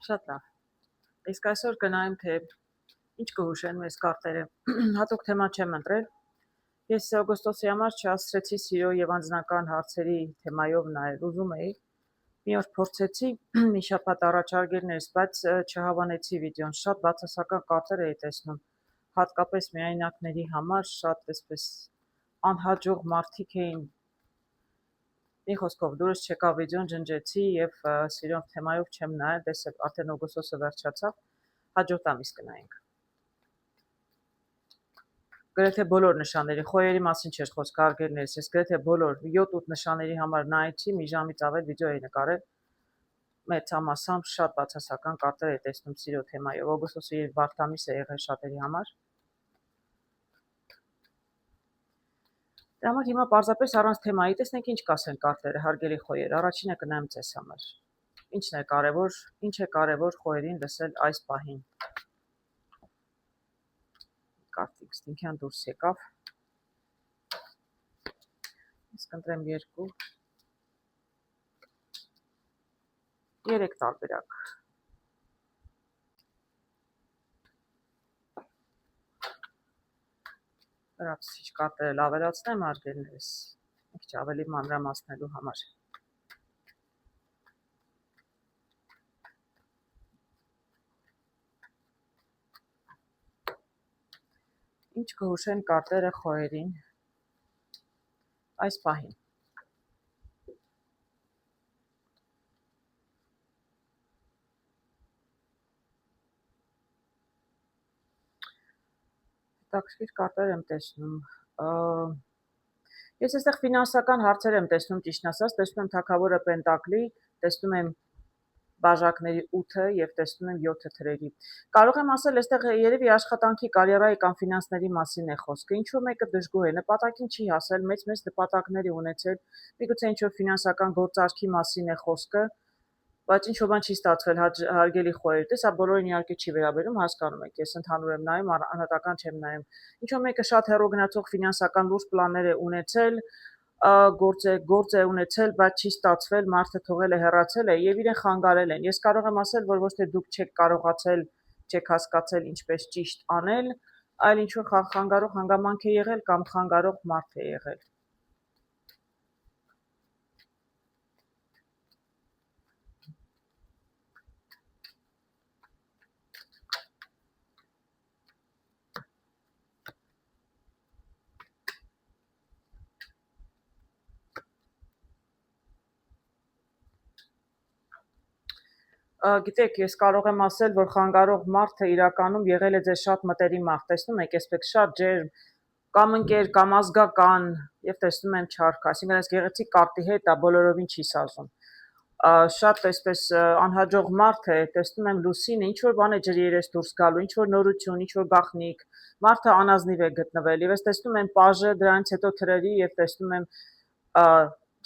Շատ լավ։ Իսկ այսօր գնայինք թե ինչ կհուշեն մեզ կարտերը։ Հատուկ թեմա չեմ ընտրել։ Ես օգոստոսի համար չհասցրեցի սիրո եւ անձնական հարցերի թեմայով նայել, ուզում էի։ Մի օր փորձեցի մի շաբաթ առաջ արգելներս, բայց չհավանեցի վիդեոն, շատ բացասական կարտեր էի տեսնում, հատկապես միայնակների համար շատ այսպես անհաջող մարդիկ էին։ Մի խոսքով դուրս չեկավ վիդեոն, ջնջեցի եւ սիրո թեմայով չեմ նայել, տեսեք, արդեն օգոստոսը վերջացավ, հաջորդ ամիս կնայենք։ Գրեթե բոլոր նշանների, խոյերի մասին չէր խոսքը արգելներս, ես գրեթե բոլոր 7-8 նշանների համար նայեցի, մի ժամից ավել վիդեո էի նկարել։ Մեծ համասամբ շատ բացասական կարտեր էի տեսնում սիրո թեմայով, օգոստոսի վարդ ամիս է եղել շատերի համար։ Դրա համար հիմա պարզապես առանց թեմայի տեսնենք ինչ կասեն կարտերը, հարգելի խոյեր, առաջինը կնայեմ ձեզ համար։ Ինչն է կարևոր, ինչ է կարևոր խոյերին լսել այս պահին։ Կարտի ինքնին դուրս եկավ։ Ես կընտրեմ 3 տարբերակ։ Լրացուցիչ կարտերը լավելացնեմ արգելներս, մի քիչ ավելի մանրամասնելու համար։ Ինչ կհուշեն կարտերը խոյերին այս պահին։ Հետաքրքիր կարտեր եմ տեսնում։ Ես այստեղ ֆինանսական հարցեր եմ տեսնում, ճիշտն ասած, տեսնում եմ թագավորը պենտակլի, տեսնում եմ բաժակների 8-ը եւ տեսնում եմ 7 թրերի։ Կարող եմ ասել, այստեղ երևի աշխատանքի, կարիերայի կամ ֆինանսների մասին է խոսքը։ Ինչ որ մեկը դժգոհ է, նպատակին չի հասել, մեծ նպատակներ ունեցել, միգուցե ինչ որ ֆինանսական գործարքի մասին է խոսքը, բայց ինչ որ բան չի ստացվել, հարգելի խոյեր, դե սա բոլորին իհարկե չի վերաբերում, հասկանում եք, ես ընդհանուր եմ նայում, անհատական չեմ նայում։ Ինչ որ մեկը շատ հեռու գնացող ֆինանսական լուրջ պլաններ է ունեցել, գործ է ունեցել, բայց չի ստացվել, մարդը թողել է, հեռացել է եւ իրեն խանգարել են։ Ես կարող եմ ասել, որ ոչ թե դուք չեք կարողացել, չեք հասկացել ինչպես ճիշտ անել, այլ ինչ որ խանգարող հանգամանք է եղել կամ խանգարող մարդ է եղել։ Գիտեք, ես կարող եմ ասել, որ խանգարող մարդը իրականում եղել է ձեզ շատ մտերիմ մարդ, տեսնում եք, այսպես շատ ջերմ, կամ ընկեր, կամ ազգական, եւ տեսնում եմ չարք, այսինքն այս գեղեցիկ կարտի հետ դա բոլորովին չի սազում։ Շատ այսպես անհաջող մարդ է, տեսնում եմ լուսինը, ինչ որ բան է ջրի երես դուրս գալու, ինչ որ նորություն, ինչ որ գաղտնիք, մարդը անազնիվ է գտնվել, եւ ես տեսնում եմ պաժը, դրանից հետո թրերի եւ տեսնում եմ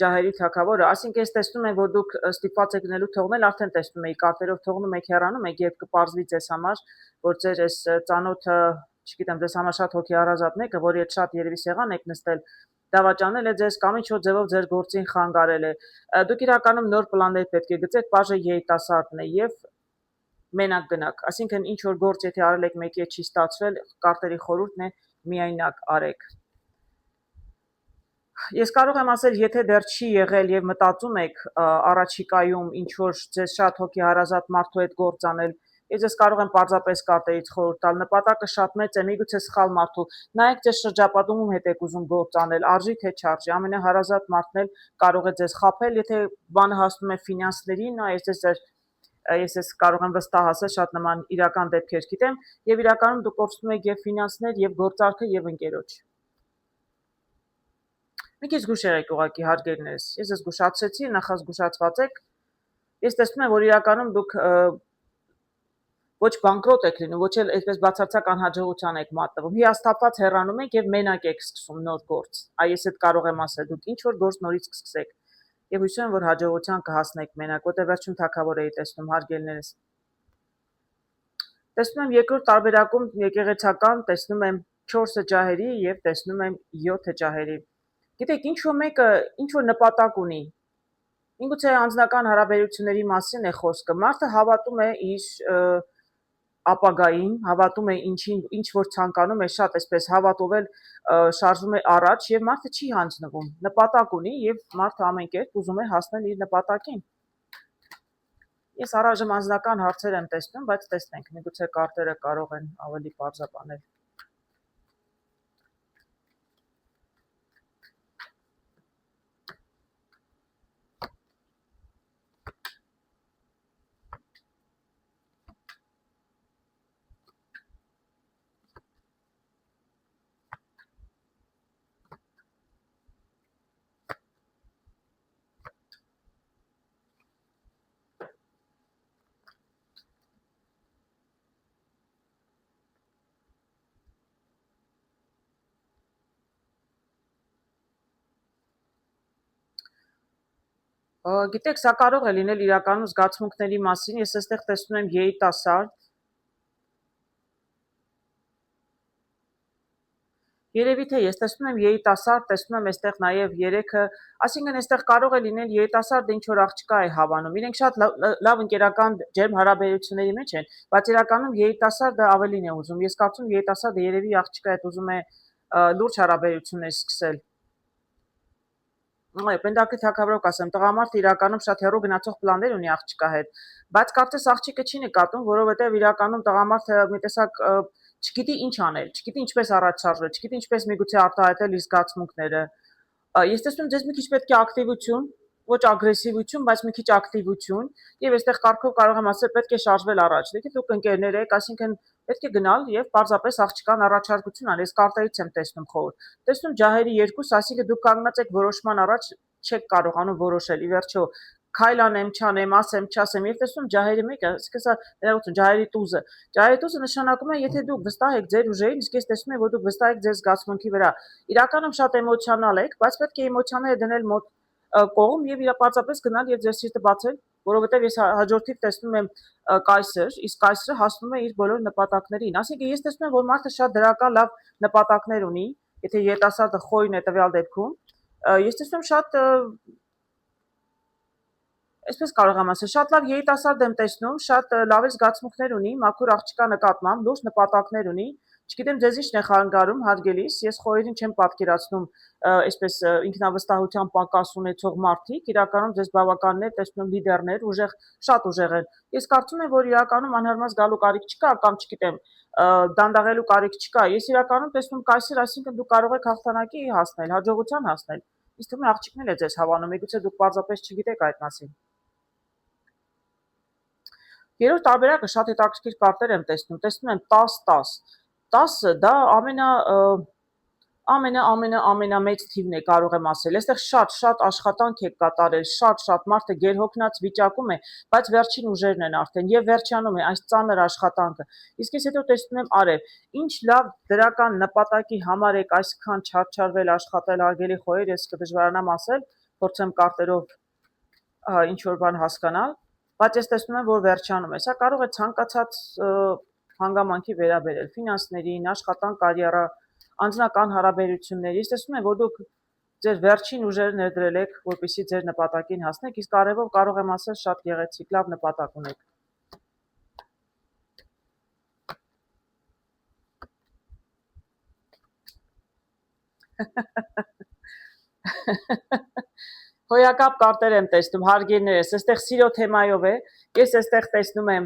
ջահերի թագավորը, այսինքն ես տեսնում եմ, որ դուք ստիպված եք գնելու թողնել, արդեն տեսնում եք կարտերով թողնում եք, հեռանում եք, երբ կպարզվի ձեզ համար, որ ձեր այս ծանոթը, չգիտեմ, ձեզ համար շատ հոգեհարազատ մեկը, որի հետ շատ երևի սեղան եք նստել, դավաճանել է ձեզ կամ ինչ որ ձևով ձեր գործին խանգարել է։ Դուք իրականում նոր պլաններ պետք է գծեք, բաժը երիտասարդն է եւ մենակ գնաք, այսինքն ինչ որ գործ եթե արել եք մեկի հետ չի ստացվել, կարտերի խորհուրդն է միայնակ արեք։ Ես կարող եմ ասել, եթե դեռ չի եղել եւ մտածում եք առաջիկայում ինչ որ ձեզ շատ հոգեհարազատ մարդու հետ գործ անել, ես ձեզ կարող եմ պարզապես կարտերից խորհուրդ տալ, նպատակը շատ մեծ է, միգուցե սխալ մարդու, նայեք ձեր շրջապատում ում հետ եք ուզում գործ անել, արժի թե չարժի, ամենահարազատ մարդն էլ կարող է ձեզ խաբել, եթե բանը հասնում է ֆինանսներին, ես կարող եմ վստահ ասել, շատ նման իրական դեպքեր գիտեմ, եւ իրականում դուք կորցնում եք եւ ֆինանսներ, եւ գործարքը, եւ ընկերոջ։ Մի քիչ զգուշ եղեք ուղղակի հարգելներս, ես ձեզ զգուշացրեցի, նախազգուշացված եք, ես տեսնում եմ, որ իրականում դուք ոչ բանկրոտ եք լինում, ոչ էլ այսպես բացարձակ անհաջողության եք մատնվում, հիասթափված հեռանում եք եւ մենակ եք սկսում նոր գործ, այս այդ կարող եմ ասել, դուք ինչ որ գործ նորից կսկսեք եւ հույս ունեմ, որ հաջողության կհասնեք մենակ, որտեղ վերջում թագավոր էի տեսնում հարգելներս։ Տեսնում եմ երկրորդ տարբերակում եկեղեցական, տեսնում եմ 4 ջահերի եւ տեսնում եմ 7 ջահերի։ Գիտեք, ինչ որ մեկը ինչ որ նպատակ ունի, Ինգուցե անձնական հարաբերությունների մասին է խոսքը։ Մարդը հավատում է իր ապագային, հավատում է ինչ որ ցանկանում է, շատ այսպես հավատով էլ շարժվում է առաջ եւ մարդը չի հանձնվում, նպատակ ունի եւ մարդը ամեն կերպ ուզում է հասնել իր նպատակին։ Ես առայժմ անձնական հարցեր եմ տեսնում, բայց տեսնենք, միգուցե կարտերը կարող են ավելի բարձրաբանել։ Գիտեք, սա կարող է լինել իրականում զգացմունքների մասին, ես այստեղ տեսնում եմ երիտասարդ, երևի թե ես տեսնում եմ երիտասարդ, տեսնում եմ այստեղ նաև երեքը, այսինքն այստեղ կարող է լինել երիտասարդը ինչ որ աղջկա է հավանում, իրենք շատ լավ ընկերական ջերմ հարաբերությունների մեջ են, բայց իրականում երիտասարդը ավելին է ուզում, ես կարծում եմ երիտասարդը երևի աղջկա հետ ուզում է լուրջ հարաբերություններ սկսել։ Պենտակլի թագավորը ասեմ, տղամարդը իրականում շատ հեռու գնացող պլաններ ունի աղջկա հետ, բայց կարծես աղջիկը չի նկատում, որովհետև իրականում տղամարդը մի տեսակ չգիտի ինչ անել, չգիտի ինչպես առաջ շարժվել, չգիտի ինչպես միգուցե արտահայտել իր զգացմունքները։ Ես տեսնում եմ ձեզ մի քիչ պետք է ակտիվություն, ոչ ագրեսիվություն, բայց մի քիչ ակտիվություն, եւ այստեղ կարգով կարող եմ ասել պետք է շարժվել առաջ։ Դե դուք ընկերներ եք, այսինքն պետք է գնալ եւ պարզապես աղջկան առաջարկություն անել։ Ես կարտերից եմ տեսնում խորտ։ Տեսնում ջահերի երկուս, այսինքն դուք կանգնած եք որոշման առաջ, չեք կարողանում որոշել։ Ի վերջո քայլ անեմ, չանեմ, ասեմ, չասեմ, եւ տեսնում ջահերի մեկը, այսինքն սա ներողություն, ջահերի տուզը։ Ջահերի տուզը նշանակում է, եթե դուք վստահ եք ձեր ուժերին, իսկ ես տեսնում եմ, որ դուք վստահ եք ձեր զգացմունքի վրա։ Իրականում շատ էմոցիոնալ եք, բայց պետք է էմոցիաները դնել մոտ կողմ եւ իրապարծապես գնալ եւ ձեր սիրտը բացել, որովհետեւ ես հաջորդիվ տեսնում եմ կայսր, իսկ կայսրը հասնում է իր բոլոր նպատակներին։ Այսինքն ես տեսնում եմ, որ մարդը շատ դրական լավ նպատակներ ունի, եթե երիտասարդը խոյն է տվյալ դեպքում, ես տեսնում եմ շատ այսպես կարող եմ ասել, շատ լավ երիտասարդ եմ տեսնում, շատ լավ զգացմունքներ ունի, մաքուր աղջկա նկատմամբ, լուրջ նպատակներ ունի։ Չգիտեմ ձեզ ինչն է խանգարում հարգելիս, ես խոյերին չեմ պատկերացնում այսպես ինքնավստահության պակաս ունեցող մարդիկ, իրականում ձեզ բավականներ տեսնում լիդերներ, ուժեղ, շատ ուժեղ են։ Ես կարծում եմ, որ իրականում անհարմար գալու կարիք չկա կամ չգիտեմ, դանդաղելու կարիք չկա։ Ես իրականում տեսնում կայսր, այսինքն դուք կարող եք հաղթանակի հասնել, հաջողության հասնել։ Իսկ թվում է աղջիկն էլ է ձեզ հավանում, միգուցե դուք պարզապես չգիտեք այդ մասին։ Երրորդ տարբերակը շատ հետաքրքիր կարտեր եմ տեսնում եմ 10-10, 10-ը դա ամենամեծ թիվն է կարող եմ ասել, այստեղ շատ աշխատանք եք կատարել, շատ մարդը գերհոգնած վիճակում է, բայց վերջին ուժերն են արդեն եւ վերջանում է այս ծանր աշխատանքը, իսկ ես հետո տեսնում եմ արև, ինչ լավ դրական նպատակի համար եք այսքան չարչարվել աշխատել արգելի խոյեր, ես կդժվարանամ ասել, փորձեմ կարտերով ինչ որ բան հասկանալ, բայց ես տեսնում եմ, որ վերջանում է, սա կարող է ցանկացած հանգամանքի վերաբերել, ֆինանսներին, աշխատանք, կարիերա, անձնական հարաբերություններ, ես տեսնում եմ, որ դուք ձեր վերջին ուժերը ներդրել եք, որպեսզի ձեր նպատակին հասնեք, իսկ արևով կարող եմ ասել շատ գեղեցիկ, լավ նպատակ ունեք։ Հոյակապ կարտեր եմ տեսնում, հարգելներս, այստեղ սիրո թեմայով է, ես այստեղ տեսնում եմ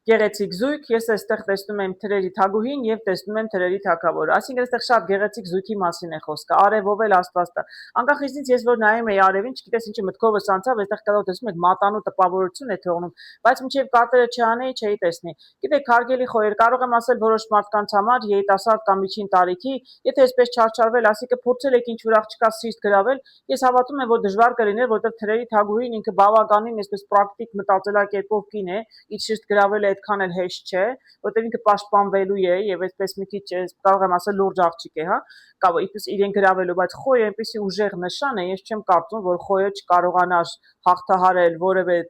գեղեցիկ զույգ, ես այստեղ տեսնում եմ թրերի թագուհին եւ տեսնում եմ թրերի թագավորը։ Այսինքն այստեղ շատ գեղեցիկ զույգի մասին է խոսքը։ Արևով էլ Աստվածը։ Անկախ ինձնից ես որ նայում եի արևին, չգիտես ինչի մտքովս անցավ, այստեղ կարող տեսնում եք մատանու տպավորություն է թողնում, բայց մինչեւ կարտերը չանեի, չէի տեսնի։ Գիտեք, հարգելի խոյեր, կարող եմ ասել որոշ մարդկանց համար երիտասարդ կամ միջին տարիքի, եթե այսպես չարչարվել, ասիկը փորձել եք ինչ որ աղջկա սիրտ գրավել, ես հավատում եմ, որ դժվար կլիներ, որովհետեւ թրերի թագուհին ինքը բավականին այսպես պրակտիկ մտածելակերպով կին է, իր սիրտ գրավել այդքան էլ հեշտ չէ, որտեղ ինքը պաշտպանվելու է եւ այսպես մի քիչ կարող եմ ասել լուրջ աղջիկ է, հա, կամ ինչպես իրեն գրավելու, բայց խոյը այնպեսի ուժեղ նշան է, ես չեմ կարծում, որ խոյը չկարողանար հաղթահարել որևէ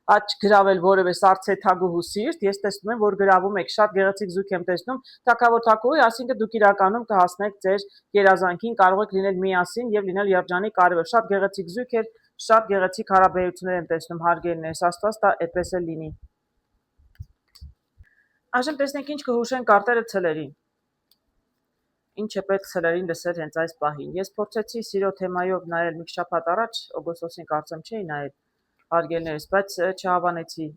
աչ գրավել որևէ սարցե թագուհու սիրտ, ես տեսնում եմ, որ գրավում եք, շատ գեղեցիկ զույգ եմ տեսնում, թագավոր թագուհի, այսինքն դուք իրականում կհասնեք ձեր երազանքին, կարող եք լինել միասին եւ լինել երջանիկ արևը, շատ գեղեցիկ զույգ էր, Շատ գեղեցիկ հարաբերություններ եմ տեսնում հարգելիներս, Աստված տա այդպես էլ լինի։ Այժմ տեսնենք ինչ կհուշեն կարտերը ցլերին։ Ինչ է պետք ցլերին լսել հենց այս պահին։ Ես փորձեցի սիրո թեմայով նայել մի շաբաթ առաջ, օգոստոսին կարծեմ չէի նայել հարգելիներս, բայց չհավանեցի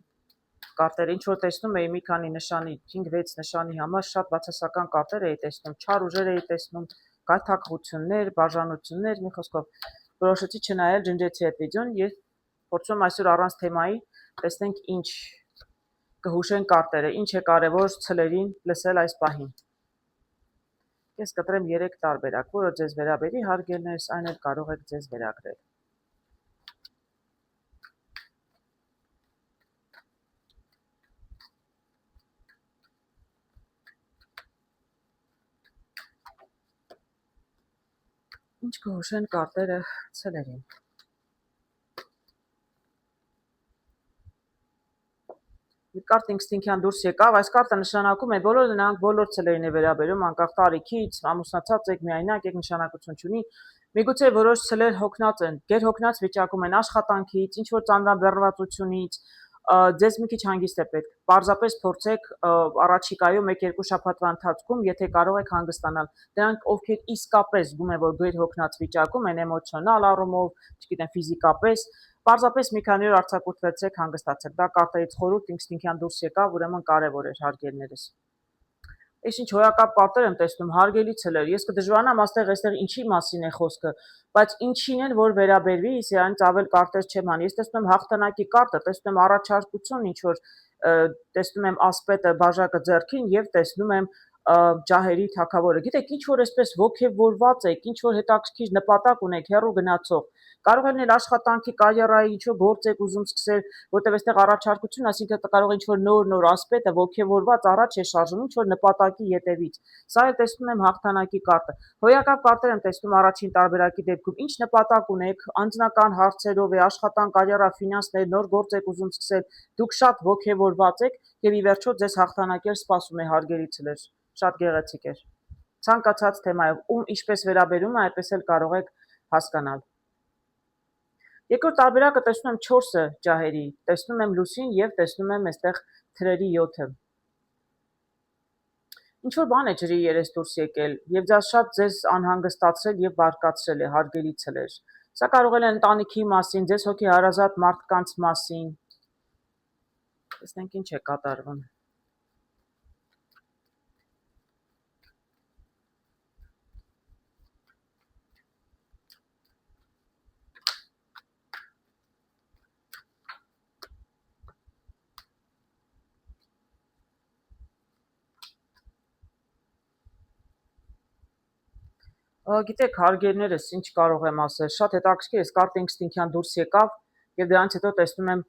կարտերը, ինչ որ տեսնում էի մի քանի նշանի, 5-6 նշանի համար շատ բացասական կարտեր էի տեսնում, չար ուժեր էի տեսնում, գայթակղություններ, բաժանություններ, մի խոսքով որոշեցի չնայել, ջնջեցի այդ վիդեոն եւ փորձում այսօր առանց թեմայի տեսնենք ինչ կհուշեն կարտերը, ինչ է կարևոր ցլերին լսել այս պահին։ Ես կտրեմ 3 տարբերակ, որը ձեզ վերաբերի հարգելիներս, այն էլ կարող եք ձեզ վերագրել։ Ինչ կհուշեն կարտերը ցլերին։ Մի կարտ ինստինկտյան դուրս եկավ, այս կարտը նշանակում է բոլոր ցլերին է վերաբերում, անկախ տարիքից, ամուսնացած եք, միայնակ եք, նշանակություն չունի։ Միգուցե որոշ ցլեր հոգնած են, գերհոգնած վիճակում են աշխատանքից, ինչ որ ծանրաբեռնվածությունից, ձեզ մի քիչ հանգիստ է պետք։ Պարզապես փորձեք առաջիկայում 1-2 շաբաթվա ընթացքում, եթե կարող եք հանգստանալ։ Դրանք ովքեր իսկապես զգում են, որ գերհոգնած վիճակում են էմոցիոնալ առումով, չգիտեմ, ֆիզիկապես, պարզապես մի քանի օր արձակուրդվեցեք, հանգստացեք։ Դա կարտերից խորհուրդ ինստինկտյան դուրս եկավ, ուրեմն կարևոր էր հարգելիներս։ Ես ինչ հոյակապ կարտեր եմ տեսնում, հարգելի ցլեր, ես կդժվարանամ այստեղ ինչի մասին է խոսքը, բայց ինչին են որ վերաբերվի, իրանից ավել կարտեր չեմ անի։ Ես տեսնում եմ հաղթանակի կարտը, տեսնում եմ առաջարկություն, ինչ որ տեսնում եմ ասպետը բաժակը ձեռքին եւ տեսնում եմ ջահերի թագավորը։ Գիտեք, ինչ որ այսպես ոգևորված եք, ինչ որ հետաքրքիր նպատակ ունեք, հեռու գնացող։ Կարող է լինել աշխատանքի կարիերայի ինչ որ գործ եք ուզում սկսել, որտեղ այստեղ առաջարկություն, այսինքն կարող է ինչ որ նոր ասպետը ոգևորված առաջ է շարժվում, ինչ որ նպատակի ետևից։ Սա էլ տեսնում եմ հաղթանակի կարտը։ Հոյակապ կարտեր եմ տեսնում առաջին տարբերակի դեպքում։ Ինչ նպատակ ունեք, անձնական հարցերով է, աշխատան, կարիերա, ֆինանսներ, նոր գործ եք ուզում սկսել, դուք շատ ոգևորված եք եւ ի վերջո ձեզ հաղթանակեր սպասում է հարգելի ցլեր։ Շատ գեղեցիկ էր։ Ցանկացած թեմայով, ում ինչպես վերաբերում է, այդպես էլ կարող եք հասկանալ։ Երկրորդ տարբերակը տեսնում եմ 4-ը ջահերի, տեսնում եմ լուսին եւ տեսնում եմ այստեղ թրերի 7-ը։ Ինչ որ բան է ջրի երես դուրս եկել եւ դա շատ ձեզ անհանգստացրել եւ բարկացրել է հարգելի ցլեր։ Սա կարող է ընտանիքի մասին, ձեզ հոգեհարազատ մարդկանց մասին։ Տեսնենք ինչ է կատարվում։ Գիտեք, հարգելիներս, ինչ կարող եմ ասել, շատ հետաքրքիր է, կարտը ինստինկտյան դուրս եկավ եւ դրանից հետո տեսնում եմ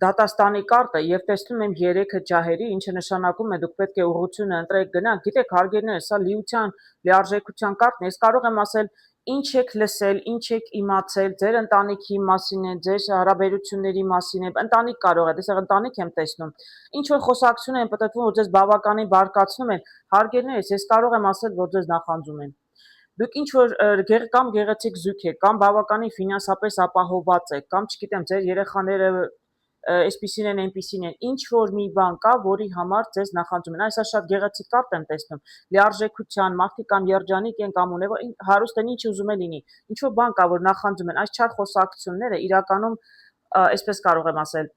դատաստանի կարտը եւ տեսնում եմ 3-ը ջահերի, ինչը նշանակում է դուք պետք է ուղղությունը ընտրեք գնաք։ Գիտեք, հարգելիներս, սա լիության, լիարժեքության կարտն է, ես կարող եմ ասել ինչ եք լսել, ինչ եք իմացել, ձեր ընտանիքի մասին է, ձեր հարաբերությունների մասին է, ընտանիք կարող է, դեսեղ ընտանիք եմ տեսնում։ Ինչ որ խոսակցություն են պատտվում, որ ձեզ բավականին բարկացնում են, հարգելիներս, ես կարող եմ ասել, որ ձեզ նախանձում են։ Դուք ինչ որ կամ գեղեցիկ զույգ եք, կամ բավականին ֆինանսապես ապահովված եք, կամ չգիտեմ, ձեր երեխաները այսպիսին են, այնպիսին են, ինչ որ մի բան կա, որի համար ձեզ նախանձում են։ Այսա շատ գեղեցիկ կարտ եմ տեսնում, լիարժեքության, մարդիկ կամ երջանիկ են կամ ունևոր, հարուստ են, ինչ ուզում է լինի։ Ինչ որ բան կա, որ նախանձում են, այս չար խոսակցությունները իրականում, այսպես կարող եմ ասել,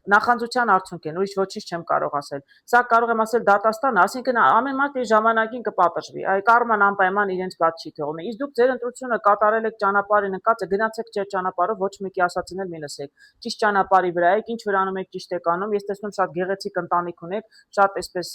նախանձության արդյունք են, ուրիշ ոչինչ չեմ կարող ասել։ Սա կարող եմ ասել դատաստան, այսինքն ամեն մարդ իր ժամանակին կպատժվի։ Այ կարման անպայման իրենց բաց չի թողում։ Իսկ դուք ձեր ընտրությունը կատարել եք, ճանապարհին ընկած եք, գնացեք ձեր ճանապարհով, ոչ մեկի ասածին էլ մի լսեք։ Ճիշտ ճանապարհի վրա եք, ինչ որ անում եք, ճիշտ եք անում։ Ես տեսնում շատ գեղեցիկ ընտանիք ունեք, շատ այսպես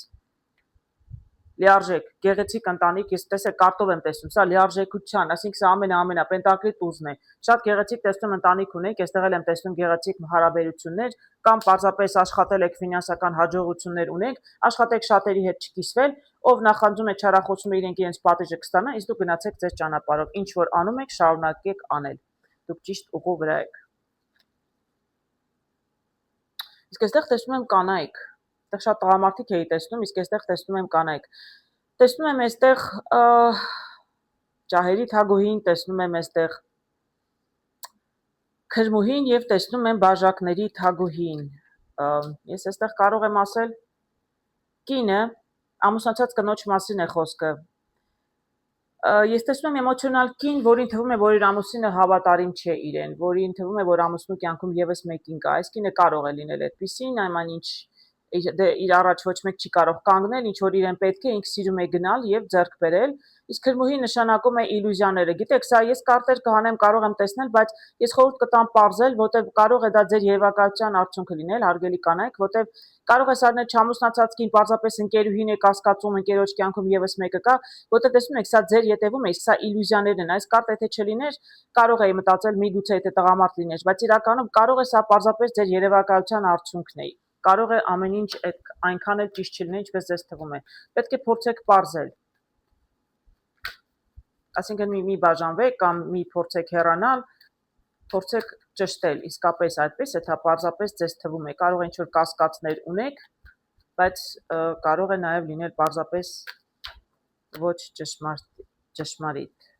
լիարժեք, գեղեցիկ ընտանիք, ես տեսեք կարտով եմ տեսնում, սա լիարժեքության, այսինքն սա ամենա պենտակլի տուզն է։ Շատ գեղեցիկ տեսնում ընտանիք ունեք, այստեղ էլ եմ տեսնում գեղեցիկ հարաբերություններ, կամ պարզապես աշխատել եք ֆինանսական հաջողություններ ունեք, աշխատեք շատերի հետ չկիսվել, ով նախանձում է չարախոսում է իրենք իրենց պատիժը կստանա, իսկ դուք գնացեք ձեր ճանապարհով, ինչ որ անում եք, շարունակեք անել։ Դուք ճիշտ ուղու վրա եք։ Իսկ այստեղ տեսնում եմ կանայք, այստեղ շատ տղամարդիկ էի տեսնում, իսկ այստեղ տեսնում եմ կանայք։ Տեսնում եմ այստեղ ջահերի թագուհին, տեսնում եմ այստեղ Քրմուհին եւ տեսնում եմ բաժակների թագուհին։ Ես այստեղ կարող եմ ասել կինը, ամուսնացած կնոջ մասին է խոսքը։ Ես տեսնում եմ էմոցիոնալ կին, որին թվում է, որ իր ամուսինը հավատարիմ չէ իրեն, որին թվում է, որ ամուսնու կյանքում եւս մեկին կա։ Այս կինը կարող է լինել այդպիսին, այնման ինչ իր առաջ ոչ մեկ չի կարող կանգնել, ինչ որ իրեն պետք է, ինքը սիրում է գնալ եւ ձեռք բերել։ Իսկ քրմուհի նշանակում է իլյուզիաները։ Գիտեք, սա ես կարտեր կհանեմ, կարող եմ տեսնել, բայց ես խորհուրդ կտամ parzել, որտեվ կարող է դա ձեր երևակայության արդյունքը լինել, հարգելի կանայք, որտեվ կարող է սարնել չամուսնացած կին, parzapes ընկերուհին է կասկածում, ընկերոջ կյանքում եւս մեկը կա, որտեվ տեսնում եք, սա ձեր յետևում է, իսկ սա իլյուզիաներն են։ Այս կարտը եթե չլիներ, կարող էի մտածել միգուցե եթե տղամարդ լիներ, բայց իրականում կարող է սա parzapes ձեր երևակայության արդյունքն է։ Կարող է ամեն ինչ այնքան էլ ճիշտ չլիներ, ինչպես ձեզ թվում է։ Պետք է փորձեք parzել։ Այսինքն մի բաժանվեք կամ մի փորձեք հեռանալ, փորձեք ճշտել, իսկապես այդպես է, թե parzapes ձեզ թվում է։ Կարող է ինչ-որ կասկածներ ունեք, բայց կարող է նաև լինել parzapes ոչ ճշմարիտ։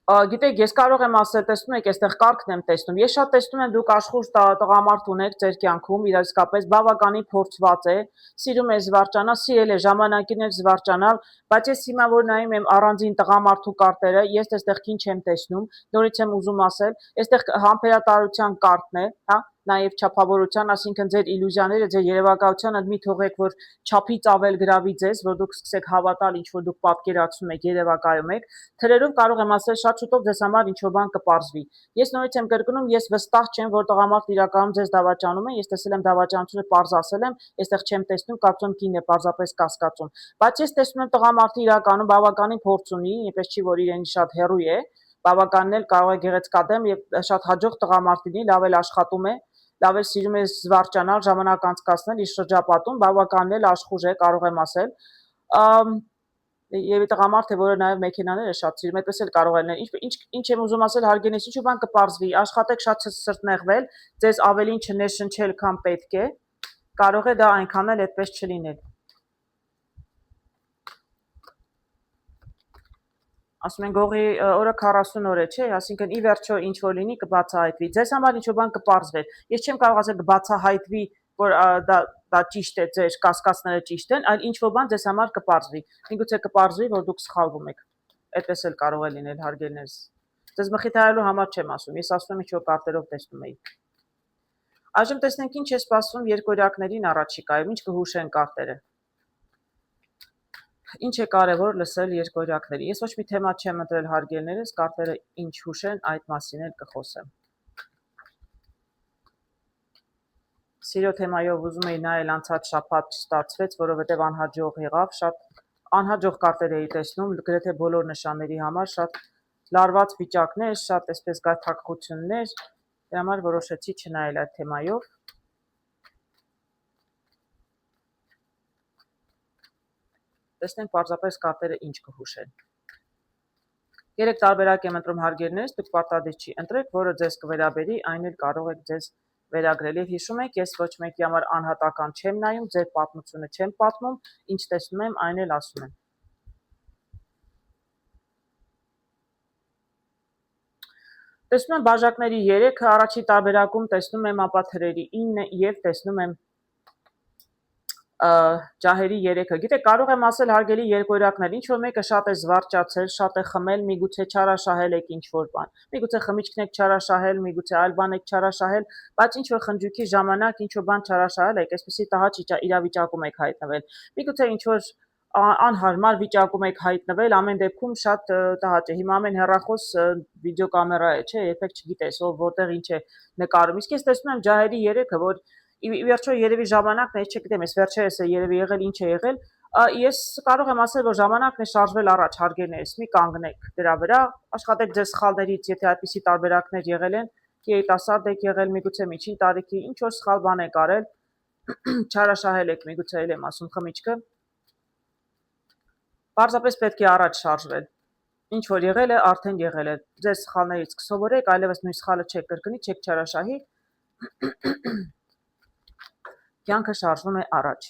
Գիտեք, ես կարող եմ ասել, տեսնում եք, այստեղ կարգն եմ տեսնում։ Ես շատ տեսնում եմ, դուք աշխուժ տղամարդ ունեք ձեր կյանքում, իսկապես բավականին փորձված է, սիրում է զվարճանալ, սիրել է ժամանակին էլ զվարճանալ, բայց ես հիմա որ նայում եմ առանձին տղամարդու կարտերը, ես այստեղ ինչ եմ տեսնում, նորից եմ ուզում ասել, այստեղ համբերատարության կարտն է, հա, նաև չափավորության, այսինքն ձեր իլյուզիաները, ձեր երևակայությանը մի թողեք, որ չափից ավել գրավի ձեզ, որ դուք սկսեք հավատալ, ինչ որ դուք պատկերացնում եք, երևակայում եք, թրերով կարող եմ ասել շատ շուտով ձեզ համար ինչ-որ բան կպարզվի։ Ես նորից եմ կրկնում, ես վստահ չեմ, որ տղամարդ իրականում ձեզ դավաճանում է, ես տեսել եմ դավաճանությունը պարզ ասել եմ, այստեղ չեմ տեսնում, կարծում կինն է պարզապես կասկածում։ Բայց ես տեսնում եմ տղամարդը իրականում բավականին փորձ ունի, այնպես չի որ իրեն շատ հեռու է, բավականին էլ կարող է գեղեցկադեմ եւ շատ հաջող տղամարդ լինի, լավ էլ աշխատում է, լավ էլ սիրում է զվարճանալ, ժամանակ անցկացնել իր շրջապատում, բավականին էլ աշխուժ է, կարող եմ ասել։ Եվ տղամարդ է, որը նաև մեքենաները շատ սիրում, այդպես էլ կարող է լինել։ Ինչ եմ ուզում ասել, հարգելիս, ինչու բան կպարզվի, աշխատեք շատ սրտնեղվել, ձեզ ավելին չներշնչել, քան պետք է, կարող է դա այնքան էլ այդպես չլինել։ Ասում են գողի օրը 40 օր է, չէ, այսինքն ի վերջո ինչ որ լինի կբացահայտվի։ Ձեզ համար ինչ որ բան կպարզվի։ Ես չեմ կարող ասել կբացահայտվի, որ դա ճիշտ է, ձեր կասկածները ճիշտ են, այլ ինչ որ բան ձեզ համար կպարզվի։ Միգուցե կպարզվի, որ դուք սխալվում եք։ Այդպես էլ կարող է լինել, հարգելներս։ Ձեզ մխիթարելու համար չեմ ասում, ես ասում եմ ինչ որ կարտերով տեսնում էի։ Այժմ տեսնենք ինչ է սպասվում երկօրյակներին առաջիկայում, ինչ կհուշեն կարտերը։ Ինչ է կարևոր լսել երկօրյակների։ Ես ոչ մի թեմա չեմ ընտրել, հարգելներս, կարտերը ինչ հուշեն, այդ մասին էլ կխոսեմ։ Սիրո թեմայով ուզում էի նայել, անցած շաբաթ չստացվեց, որովհետև անհաջող եղավ, շատ անհաջող կարտեր էի տեսնում, գրեթե բոլոր նշանների համար, շատ լարված վիճակներ, շատ այսպես գայթակղություններ, դրա համար որոշեցի չնայել այդ թեմայով։ Տեսնենք պարզապես կարտերը ինչ կհուշեն։ 3 տարբերակ եմ ընտրում, հարգելներս, դուք պարտադիր չի ընտրեք, որը ձեզ կվերաբերի, այն էլ կարող եք ձեզ վերագրել։ Եվ հիշում եք, ես ոչ մեկի համար անհատական չեմ նայում, ձեր պատմությունը չեմ պատմում, ինչ տեսնում եմ, այն էլ ասում եմ։ Տեսնում եմ բաժակների 3-ը, առաջի տարբերակում տեսնում եմ ապա թրերի 9 եւ տեսնում եմ ջահերի 3-ը։ Գիտեք, կարող եմ ասել հարգելի երկօրյակներ, ինչ որ մեկը շատ է զվարճացել, շատ է խմել, միգուցե չարաշահել եք ինչ որ բան։ Միգուցե խմիչքն եք չարաշահել, միգուցե այլ բան եք չարաշահել, բայց ինչ որ խնջույքի ժամանակ ինչ որ բան չարաշահել եք, այսպեսի տհաճ իրավիճակում եք հայտնվել։ Միգուցե ինչ որ անհարմար վիճակում եք հայտնվել, ամեն դեպքում շատ տհաճ է։ Հիմա ամեն հեռախոս վիդեոկամերա է, չէ, երբեք չգիտես, ով որտեղ ինչ է նկարում։ Իսկ ես տեսնում եմ ջահերի 3-ը, որ ի վերջո երևի ժամանակն է, ես չգիտեմ, ես վերջերս է երևի եղել, ինչ է եղել, ես կարող եմ ասել, որ ժամանակն է շարժվել առաջ, հարգելներս, մի կանգնեք դրա վրա, աշխատեք ձեր սխալներից, եթե այդպիսի տարբերակներ եղել են, երիտասարդ եք եղել, միգուցե միջին տարիքի, ինչ որ սխալ բան եք արել, չարաշահել եք, միգուցե էլ եմ ասում խմիչքը, պարզապես պետք է առաջ շարժվել։ Ինչ որ եղել է, արդեն եղել է։ Ձեր սխալներից կսովորեք, այլևս նույն սխալը չեք կրկնի, չեք չարաշահի։ Կյանքը շարժվում է առաջ։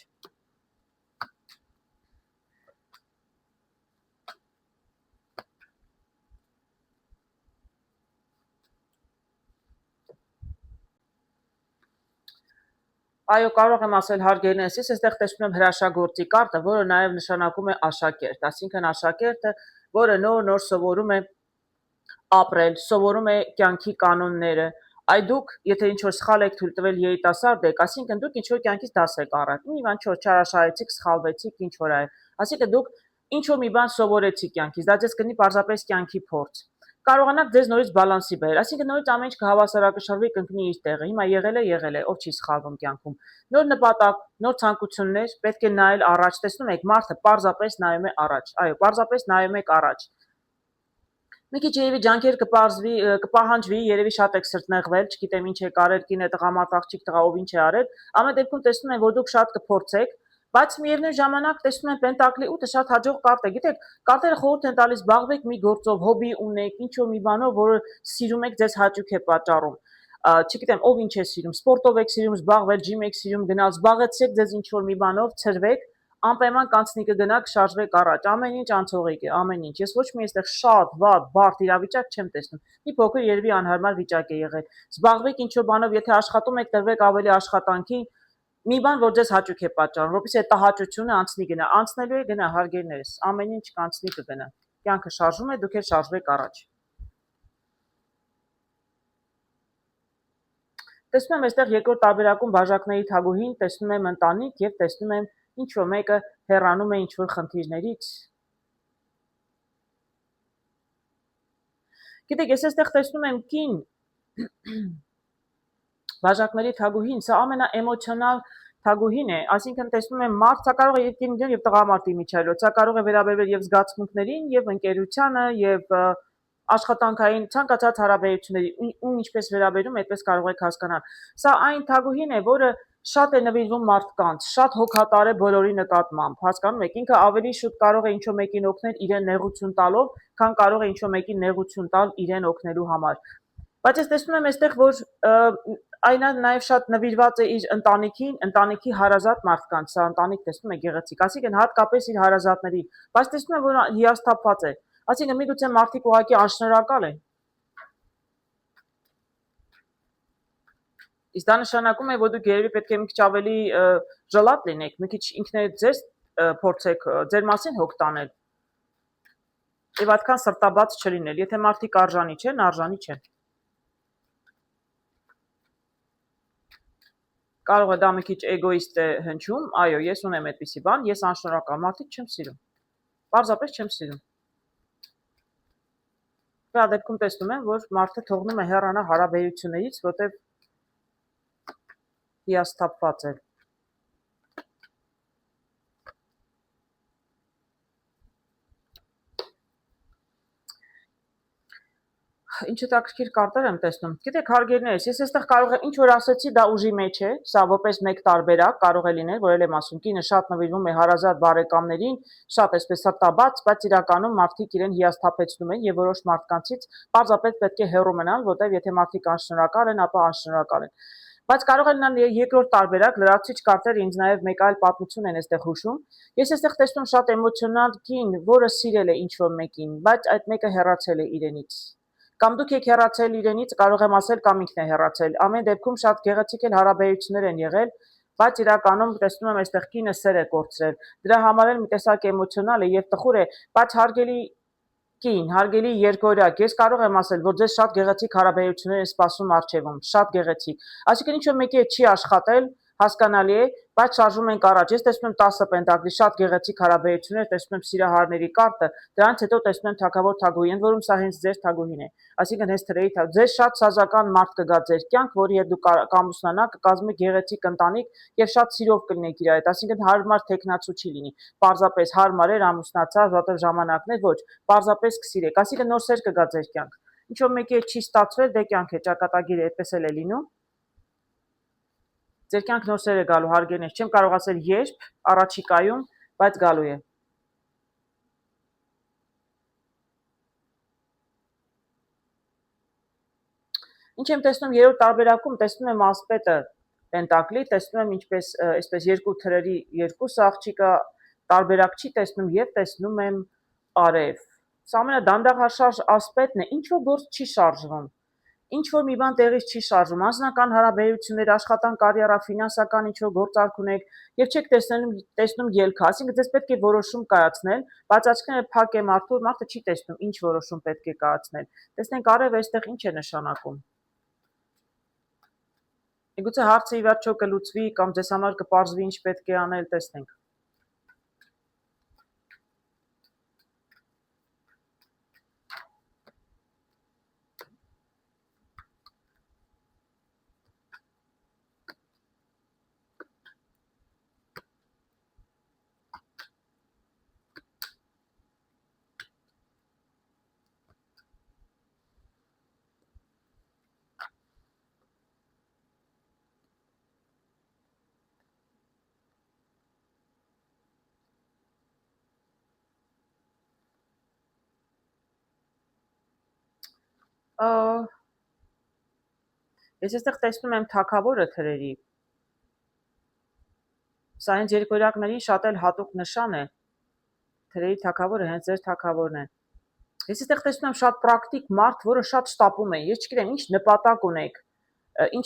Այո, կարող եմ ասել հարգելինս, ես այստեղ տեսնում եմ հրաշագործի կարտը, որը նաև նշանակում է աշակերտ, այսինքն աշակերտը, որը նոր սովորում է ապրել, սովորում է կյանքի կանոնները, այ դուք, եթե ինչ-որ սխալ եք թույլ տվել երիտասարդ եք, այսինքն դուք ինչ-որ կյանքից դաս եք առել, մի բան չարաշահեցիք, սխալվեցիք, ինչ-որ այլ, այսինքն դուք ինչ-որ մի բան սովորեցիք կյանքից, դա ձեզ կնի պարզապես կյանքի փորձ, կարողանաք ձեզ նորից բալանսի բերել, այսինքն նորից ամեն ինչ կհավասարակշռվի, կընկնի իր տեղը, հիմա եղել է, ով չի սխալվում կյանքում, նոր նպատակ, նոր ցանկություններ, պետք է նայել առաջ, տեսնում եք, մարդը պարզապես նայում է առաջ, այո, պարզապես նայում եք առաջ, մի քիչ երևի ջանքեր կպահանջվի, երևի շատ եք սրտնեղվել, չգիտեմ ինչ եք արել, կին է տղամարդ աղջիկ տղա ով ինչ է արել, ամեն դեպքում տեսնում եմ, որ դուք շատ կփորձեք, բայց միևնույն ժամանակ տեսնում եմ Պենտակլի 8-ը շատ հաջող կարտ է, գիտեք, կարտերը խորհուրդ են տալիս զբաղվեք մի գործով, հոբբի ունեք, ինչ-որ մի բանով, որը սիրում եք, ձեզ հաճույք է պատճառում, չգիտեմ, ով ինչ է սիրում, սպորտով եք սիրում զբաղվել, ջիմ եք սիրում գնալ, զբաղեցրեք ձեզ ինչ-որ մի բանով, ցրվեք, անպայման կանցնի կգնաք, շարժվեք առաջ, ամեն ինչ անցողիկ է, ամեն ինչ, ես ոչ մի այստեղ շատ, վատ, բարդ իրավիճակ չեմ տեսնում, մի փոքր երևի անհարմար վիճակ է եղել, զբաղվեք ինչ-որ բանով, եթե աշխատում եք, տրվեք ավելի աշխատանքի, մի բան, որ ձեզ հաճույք է պատճառում, որպեսզի այդ տհաճությունը անցնի գնա, անցնելու է գնա, հարգելիներս, ամեն ինչ կանցնի կգնա, կյանքը շարժվում է, դուք էլ շարժվեք առաջ։ Տեսնում եմ այստեղ երկրորդ տարբերակում բաժակների թագուհին, տեսնում եմ ընտանիք եւ տեսնում եմ ինչ-որ մեկը հեռանում է ինչ-որ խնդիրներից։ Գիտեք, ես այստեղ տեսնում եմ կին բաժակների թագուհին, սա ամենաէմոցիոնալ թագուհին է, այսինքն տեսնում եմ մարդ, սա կարող է եւ կին եւ տղամարդի միջայլոց, սա կարող է վերաբերվել եւ զգացմունքներին, եւ ընկերությանը, եւ աշխատանքային ցանկացած հարաբերությունների, ում ինչպես վերաբերում, այդպես կարող եք հասկանալ։ Սա այն թագուհին է, որը շատ է նվիրվում մարդկանց, շատ հոգատար է բոլորի նկատմամբ, հասկանում եք, ինքը ավելի շուտ կարող է ինչ-որ մեկին օգնել իրեն նեղություն տալով, քան կարող է ինչ-որ մեկին նեղություն տալ իրեն օգնելու համար։ Բայց ես տեսնում եմ այստեղ, որ այն նաև շատ նվիրված է իր ընտանիքին, ընտանիքի հարազատ մարդկանց, սա ընտանիք տեսնում եք գեղեցիկ, այսինքն հատկապես իր հարազատների, բայց տեսնում եմ, որ հիասթափված է, այսինքն միգուցե մարդիկ ուղղակի անշնորհակալ են։ Իսկ դա նշանակում է, որ դուք երևի պետք է մի քիչ ավելի ժլատ լինեք, մի քիչ ինքներդ ձեզ փորձեք ձեր մասին հոգ տանել։ Եվ այդքան սրտաբաց չլինել, եթե մարդիկ արժանի չեն, արժանի չեն։ Կարող է դա մի քիչ էգոիստ է հնչում, այո, ես ունեմ այդպիսի բան, ես անշնորհակալ մարդիկ չեմ սիրում։ Պարզապես չեմ սիրում։ Դա դեպքում տեսնում եմ, որ մարդը թողնում է հեռանա հարաբերություններից, որտեղ հիասթափված է։ Ինչ հետաքրքիր կարտեր եմ տեսնում։ Գիտեք, հարգելիներս, ես այստեղ կարող եմ ինչ որ ասեցի, դա ուժի մեջ է, սա որպես մեկ տարբերակ կարող է լինել, որ ել եմ ասում, կինը շատ նվիրվում է հարազատ բարեկամներին, շատ այսպես սրտաբաց, բայց իրականում մարդիկ իրեն հիասթափեցնում են եւ որոշ մարդկանցից պարզապես պետք է հեռու մնալ, որտեղ եթե մարդիկ անշնորհակալ են, ապա անշնորհակալ են։ Բայց կարող է լինել երկրորդ տարբերակ, լրացուցիչ կարտերը ինձ նաև մեկ այլ պատմություն են այստեղ հուշում։ Ես այստեղ տեսնում շատ էմոցիոնալ կին, որը սիրել է ինչ-որ մեկին, բայց այդ մեկը հեռացել է իրենից։ Կամ դուք եք հեռացել իրենից, կարող եմ ասել, կամ ինքն է հեռացել։ Ամեն դեպքում շատ գեղեցիկ էլ հարաբերություններ են եղել, բայց իրականում տեսնում եմ այստեղ կինը սեր է կորցրել։ Դրա համար էլ մի տեսակ էմոցիոնալ է եւ տխուր է, բայց հարգելի կին, հարգելի երկորյակ, ես կարող եմ ասել, որ ձեզ շատ գեղեցիկ հարաբերություններ են սպասում առջևում, շատ գեղեցիկ։ Այսինքն ինչ-որ մեկի հետ չի աշխատել, հասկանալի է, բայց շարժվում ենք առաջ։ Ես տեսնում եմ 10 պենտակլի շատ գեղեցիկ հարաբերություններ, տեսնում եմ սիրահարների կարտը, դրանից հետո տեսնում եմ թագավոր թագուհի, ընդ որում սա հենց ձեր թագուհին է։ Այսինքն հենց թրեի թագ, ձեզ շատ սազական մարդ կգա ձեր կյանք, որի հետ դուք կամուսնանաք, կկազմեք գեղեցիկ ընտանիք եւ շատ սիրով կլինեք իր հետ, այսինքն հարմար թեկնածու չի լինի։ Պարզապես հարմար էր ամուսնացած, որտեղ ժամանակներ ոչ, պարզապես կսիրեք, այսինքն նոր սեր կգա ձեր կյանք։ Ինչ որ մեկի հետ չի ստացվել, դե կյանք է, ճակատագիր է, այդպես էլ է լինում։ Ձեր կյանք նոր սեր է գալու, հարգելիներ, չեմ կարող ասել երբ, առաջիկայում, բայց գալու է։ Ինչ եմ տեսնում երրորդ տարբերակում, տեսնում եմ ասպետը պենտակլի, տեսնում եմ ինչպես այսպես երկու թրերի երկուս աղջիկը տարբերակ չի տեսնում եւ տեսնում եմ արև։ Սա ամենադանդաղաշարժ ասպետն է, ինչ որ գործ չի շարժվում։ ինչ որ մի բան տեղից չի շարժում, անձնական հարաբերություններ, աշխատանք, կարիերա, ֆինանսական ինչ որ գործարք ունեք եւ չեք տեսնում ելքը, այսինքն ձեզ պետք է որոշում կայացնել, բայց աչքները փակ է մարդը չի տեսնում ինչ որոշում պետք է կայացնել։ Տեսնենք արև այստեղ ինչ է նշանակում։ Միգուցե հարցը ի վերջո կլուծվի կամ ձեզ համար կպարզվի ինչ պետք է անել, տեսնենք։ Ես այստեղ տեսնում եմ թագավորը թրերի։ Սա հենց երկորյակների շատ էլ հատուկ նշան է։ Թրերի թագավորը հենց ձեր թագավորն է։ Ես այստեղ տեսնում եմ շատ պրակտիկ մարդ, որը շատ շտապում է։ Ես չգիտեմ, ինչ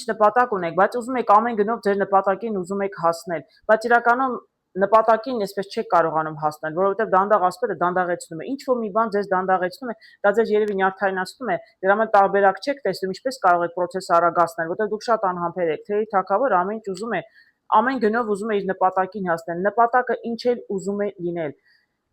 նպատակ ունեք, բայց ուզում եք ամեն գնով ձեր նպատակին ուզում եք հասնել, բայց իրականում նպատակին այսպես չեք կարողանում հասնել, որովհետև դանդաղ ասպետը դանդաղեցնում է։ Ինչ որ մի բան ձեզ դանդաղեցնում է, դա ձեզ երևի նյարդայնացնում է, դրա մեջ տարբերակ չեք տեսնում, ինչպես կարող եք process արագացնել, որովհետև դուք շատ անհամբեր եք։ Թերի թագավորը ամեն ինչ ուզում է, ամեն գնով ուզում է իր նպատակին հասնել։ Նպատակը ինչ էլ ուզում է լինել։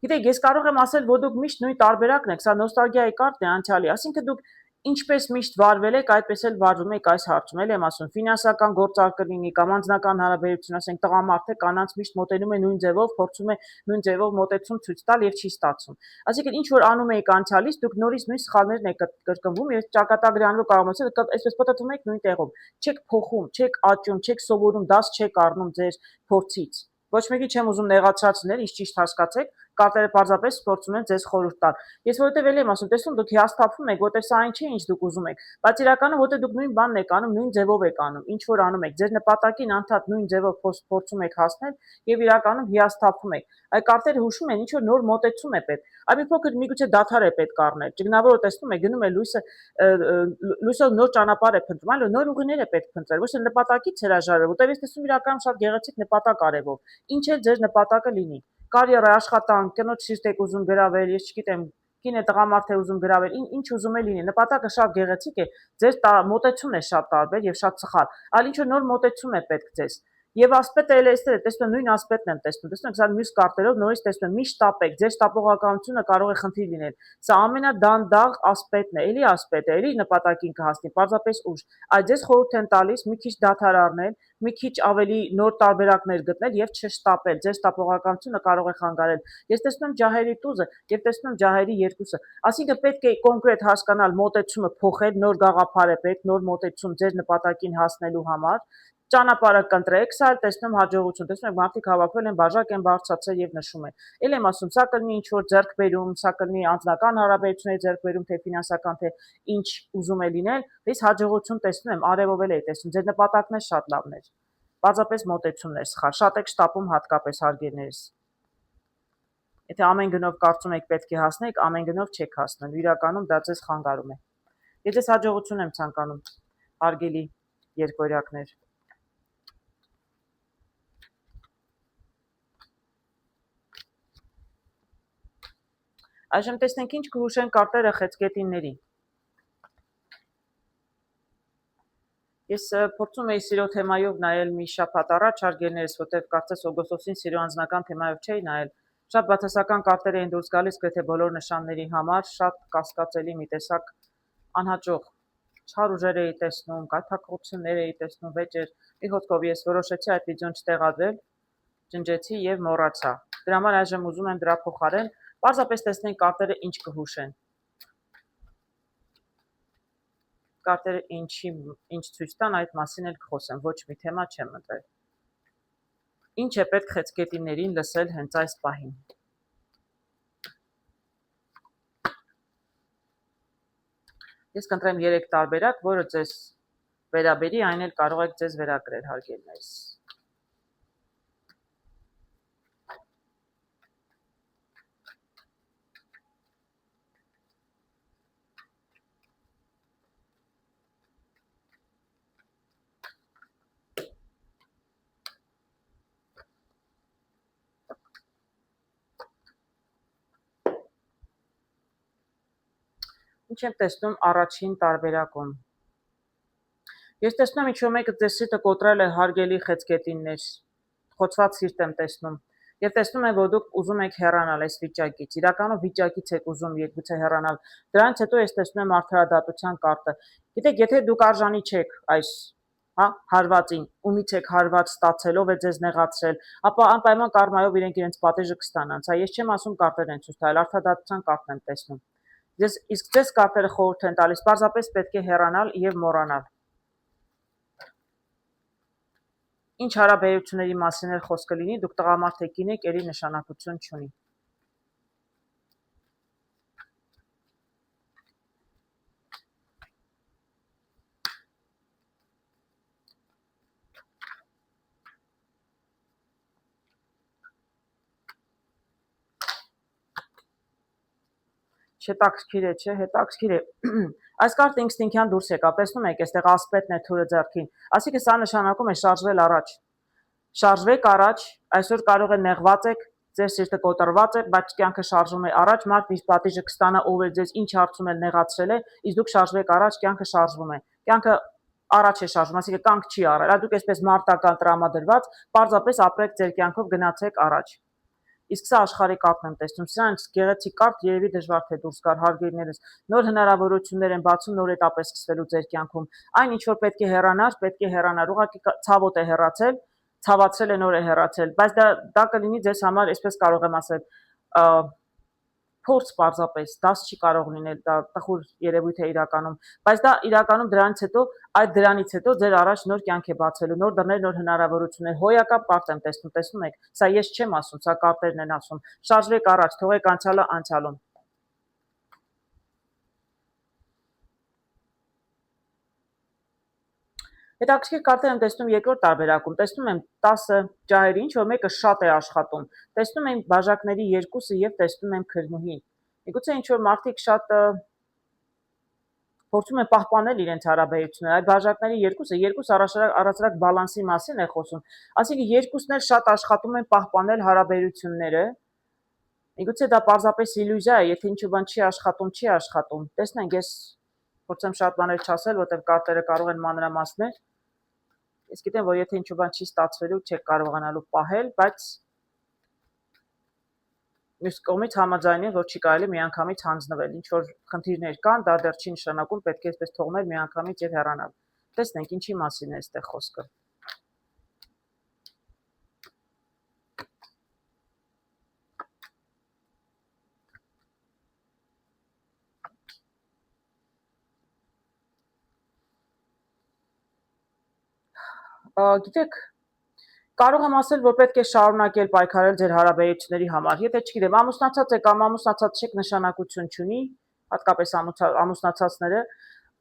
Գիտեք, ես կարող եմ ասել, որ դուք միշտ նույն տարբերակն եք, սա նոստալգիայի կարգն է անցյալի, այսինքն դուք ինչպես միշտ վարվել եք, այդպես էլ վարվում եք այս հարցում, էլ եմ ասում, ֆինանսական գործարքը լինի կամ անձնական հարաբերություն, ասենք տղամարդը կանանց միշտ մոտենում է նույն ձևով, փորձում է նույն ձևով մոտեցում ցույց տալ եւ չի ստացվում։ Այսինքն ինչ որ անում եք անցյալից, դուք նորից նույն սխալներն եք կրկնվում եւ ճակատագրի անվը կարող եմ ասել, այսպես պատտվում եք նույն տեղում։ Չեք փոխում, չեք աճում, չեք սովորում, դաս չեք առնում ձեր փորձից։ Ոչ մեկի չեմ ուզում նեղացրացնել, ինչ ճիշտ հասկացեք, կարտերը պարզապես փորձում են ձեզ խորհուրդ տալ։ Ես որովհետև էլ եմ ասում, տեսնում դուք հիասթափվում եք, որտեղ սա այն չէ, ինչ դուք ուզում եք, բայց իրականում որտեղ դուք նույն բանն եք անում, նույն ձևով եք անում, ինչ որ անում եք, ձեր նպատակին անդադ նույն ձևով փորձում եք հասնել եւ իրականում հիասթափվում եք։ Այդ կարտերը հուշում են, ինչ որ նոր մոտեցում է պետք։ Այ մի փոքր միգուցե դադար է պետք առնել։ Ճգնավորը տեսնում եք, գնում է լույսը նոր ճանապարհ է փնտրում, այլ նոր ուղիներ է պետք փնտրել, ոչ թե նպատակից հրաժարվել, որտեղ ես տեսնում իրականում շատ գեղեցիկ նպատակ արևով։ Ինչ է ձեր նպատակը լինի։ Կարիերա, աշխատանք, կնոջ սիրտ եք ուզում գրավել, ես չգիտեմ, կին է տղամարդ է ուզում գրավել, ինչ ուզում է լինի։ Նպատակը շատ գեղեցիկ է, ձեր մոտեցումն է շատ տարբեր եւ շատ սխալ, այլ ինչ որ նոր մոտեցում է պետք ձեզ։ Եվ ասպետը էլ էստեղ է, տեսնում նույն ասպետն եմ տեսնում, տեսնում եք, սա մյուս կարտերով նորից տեսնում եմ, մի շտապեք, ձեր շտապողականությունը կարող է խնդիր լինել։ Սա ամենադանդաղ ասպետն է, էլի ասպետ է, էլի նպատակին կհասնի, պարզապես ուժ։ Այդ ձեզ խորհուրդ են տալիս մի քիչ դադար առնել, մի քիչ ավելի նոր տարբերակներ գտնել եւ չշտապել։ Ձեր շտապողականությունը կարող է խանգարել։ Ես տեսնում եմ ջահերի տուզը եւ տեսնում եմ ջահերի երկուսը։ Այսինքն պետք է կոնկրետ հասկանալ մոտեցումը փոխել, նոր գաղափար է պետք, նոր մոտեցում ձեր նպատակին հասնելու համար։ Ճանապարհը կընտրեք, սա էլ տեսնում հաջողություն, տեսնում եք մարդիկ հավաքվել են, բաժակ են բարձրացել եւ նշում են։ Էլ եմ ասում, սա կլինի ինչ որ ձեռքբերում, սա կլինի անձնական հարաբերությունների ձեռքբերում, թե ֆինանսական, թե ինչ ուզում է լինել, ես հաջողություն տեսնում եմ, արևով էլ էի տեսնում, ձեր նպատակն է շատ լավն էր։ Պարզապես մոտեցումն էր սխալ, շատ եք շտապում հատկապես հարգելներս։ Եթե ամեն գնով կարծում եք պետք է հասնեք, ամեն գնով չեք հասնելու, իրականում դա ձեզ խանգարում է։ Ես ձեզ հաջողություն եմ ցանկանում, հարգելի երկորյակներ։ Այժմ տեսնենք ինչ կհուշեն կարտերը խեցգետինների։ Ես փորձում էի սիրո թեմայով նայել մի շաբաթ առաջ հարգելներս, որտեղ կարծես օգոստոսին սիրո անձնական թեմայով չէի նայել։ Շատ բացասական կարտեր էին դուրս գալիս գրեթե բոլոր նշանների համար, շատ կասկածելի մի տեսակ անհաջող չար ուժեր էի տեսնում, կայթակղություններ էի տեսնում, վեճեր։ Մի խոսքով ես որոշեցի այդ վիդեոն չտեղադրել, ջնջեցի եւ մոռացա։ Դրա համար այժմ ուզում եմ դրա փոխարեն պարզապես տեսնենք կարտերը ինչ կհուշեն։ Կարտերը ինչ ցույց տան, այդ մասին էլ կխոսեմ, ոչ մի թեմա չեմ ընտրել։ Ինչ է պետք խեցգետիններին լսել հենց այս պահին։ Ես կընտրեմ 3 տարբերակ, որը ձեզ վերաբերի, այն էլ կարող եք ձեզ վերագրել, հարգելներս։ Ինչ եմ տեսնում առաջին տարբերակում։ Ես տեսնում եմ ինչ-որ մեկը ձեր սիրտը կոտրել է հարգելի խեցգետիններ, խոցված սիրտ եմ տեսնում։ Եվ տեսնում եմ, որ դուք ուզում եք հեռանալ այս վիճակից։ Իրականում վիճակից եք ուզում գուցե հեռանալ։ Դրանից հետո ես տեսնում եմ արդարադատության կարտը։ Գիտեք, եթե դուք արժանի չեք այս հարվածին, ումից եք հարված ստացել, ով է ձեզ նեղացրել, ապա անպայման կարմայով իրենց պատիժը կստանան։ Սա ես չեմ ասում, կարտերն են ցույց տալ, արդարադատության կարտն եմ տեսնում։ Իսկ ձեզ կարտերը խորհուրդ են տալիս, պարզապես պետք է հեռանալ եւ մոռանալ։ Ինչ հարաբերությունների մասին էլ խոսքը լինի, դուք տղամարդ եք, կին եք, ելի նշանակություն չունի։ Հետաքրքիր է, չէ, հետաքրքիր է։ Այս կարտը ինստինկտիվան դուրս եկավ, տեսնում եք, այստեղ ասպետն է թուրը ձեռքին։ Այսինքն սա նշանակում է շարժվել առաջ։ Շարժվեք առաջ, այսօր կարող է նեղված եք, ձեր սիրտը կոտրված է, բայց կյանքը շարժվում է առաջ, մարդ իր պատիժը կստանա, ով է ձեզ ինչ հարցում էլ նեղացրել է, իսկ դուք շարժվեք առաջ, կյանքը շարժվում է։ Կյանքը առաջ է շարժվում, այսինքն կանգ չի առել։ Այ դուք այսպես մարտական տրամադրված, պարզապես ապրեք ձեր կյանքով, գնացեք առաջ։ Իսկ սա աշխարհի կարտն եմ տեսնում, սրանց գեղեցիկ կարտ երևի դժվար թե դուրս գար հարգելիներս, նոր հնարավորություններ են բացում, նոր էտապ է սկսվելու ձեր կյանքում, այն ինչ որ պետք է հեռանար, ուղղակի ցավոտ է հեռացել, ցավացել է, նոր է հեռացել, բայց դա կլինի ձեզ համար, այսպես կարող եմ ասել, փորձ պարզապես, դաս չի կարող լինել, դա տխուր երևույթ է իրականում, բայց դա իրականում դրանից հետո ձեր առաջ նոր կյանք է բացելու, նոր դռներ, նոր հնարավորություններ, հոյակապ կարտ եմ տեսնում եք, սա ես չեմ ասում, սա կարտերն են ասում, շարժվեք առաջ, թողեք անցյալը անցյալում։ Հետաքրքիր կարտեր եմ տեսնում երկրորդ տարբերակում, տեսնում եմ 10 ջահերի, ինչ որ մեկը շատ է աշխատում, տեսնում եմ բաժակների երկուսը եւ տեսնում եմ քրմուհին։ Միգուցե ինչ որ մարդիկ շատ փորձում են պահպանել իրենց հարաբերությունները, այդ բաժակների երկուս առասարակ բալանսի մասին է խոսում, այսինքն երկուսն էլ շատ աշխատում են պահպանել հարաբերությունները, միգուցե դա պարզապես իլյուզիա է, եթե ինչ-որ բան չի աշխատում, տեսնենք, ես փորձեմ շատ բաներ չասել, որտեղ կարտերը կարող են մանրամասնել, ես գիտեմ, որ եթե ինչ-որ բան չի ստացվելու, չեք կարողանալու պահել, բայց մյուս կողմից համաձայն եմ, որ չի կարելի միանգամից հանձնվել, ինչ որ խնդիրներ կան, դա դեռ չի նշանակում, պետք է այսպես թողնել միանգամից եւ հեռանալ։ Տեսնենք, ինչի մասին է այստեղ խոսքը։ Գիտեք, կարող եմ ասել, որ պետք է շարունակել պայքարել ձեր հարաբերությունների համար։ Եթե չգիտեմ, ամուսնացած եք կամ ամուսնացած չեք, նշանակություն չունի, հատկապես ամուսնացածները,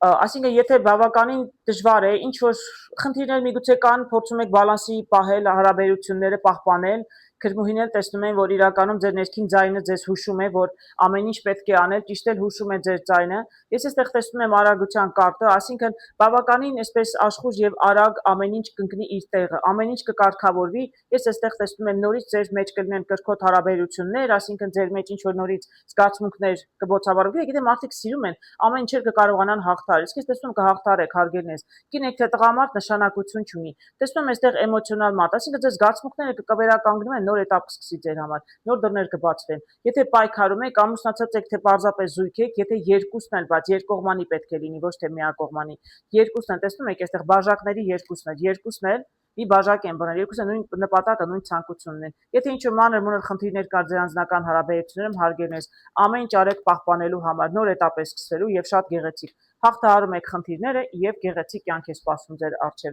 այսինքն եթե բավականին դժվար է, ինչ որ խնդիրներ միգուցե կան, փորձում եք բալանսի պահել հարաբերությունները, պահպանել, քրմուհին էլ տեսնում են, որ իրականում ձեր ներքին ձայնը ձեզ հուշում է, որ ամեն ինչ պետք է անել, ճիշտ էլ հուշում է ձեր ձայնը։ Ես այստեղ տեսնում եմ արագության կարտը, այսինքն բավականին այսպես աշխուժ եւ արագ ամեն ինչ կընկնի իր տեղը, ամեն ինչ կկարգավորվի։ Ես այստեղ տեսնում եմ նորից ձեր մեջ կլինեն կրկոտ հարաբերություններ, այսինքն ձեր մեջ ինչ որ նորից զգացմունքներ կբոցավառվի։ Գիտեք, մարդիկ սիրում են, ամեն ինչ կկարողանան հաղթարել։ Իսկ ես տեսնում կհաղթարեք հարգելնես։ Կին եք թե տղամարդ նշանակություն չունի։ Տեսնում եմ այստեղ էմոցիոնալ մարդ, այսինքն ձեր զգացմունքները կվերականգնվեն, նոր էտապ կսկսի ձեր համար, նոր դռներ կբացվեն։ Եթե պայքարում եք, ամուսնացած եք, թե պարզապես զույգ եք, եթե երկուսն էլ, բայց երկկողմանի պետք է լինի, ոչ թե միակողմանի։ Երկուսն են, տեսնում եք, այստեղ բաժակների երկուսն էլ մի բաժակ են բռնել, երկուսը նույն նպատակը, նույն ցանկությունն են։ Եթե ինչ-որ մանր-մունր խնդիրներ կար ձեր անձնական հարաբերություններում, հարգելնես, ամեն ինչ արեք պահպանելու համար, նոր էտապ է սկսվելու եւ շատ գեղեցիկ։ Հաղթահարում եք խնդիրները եւ գեղեցիկ կյանք է սպասում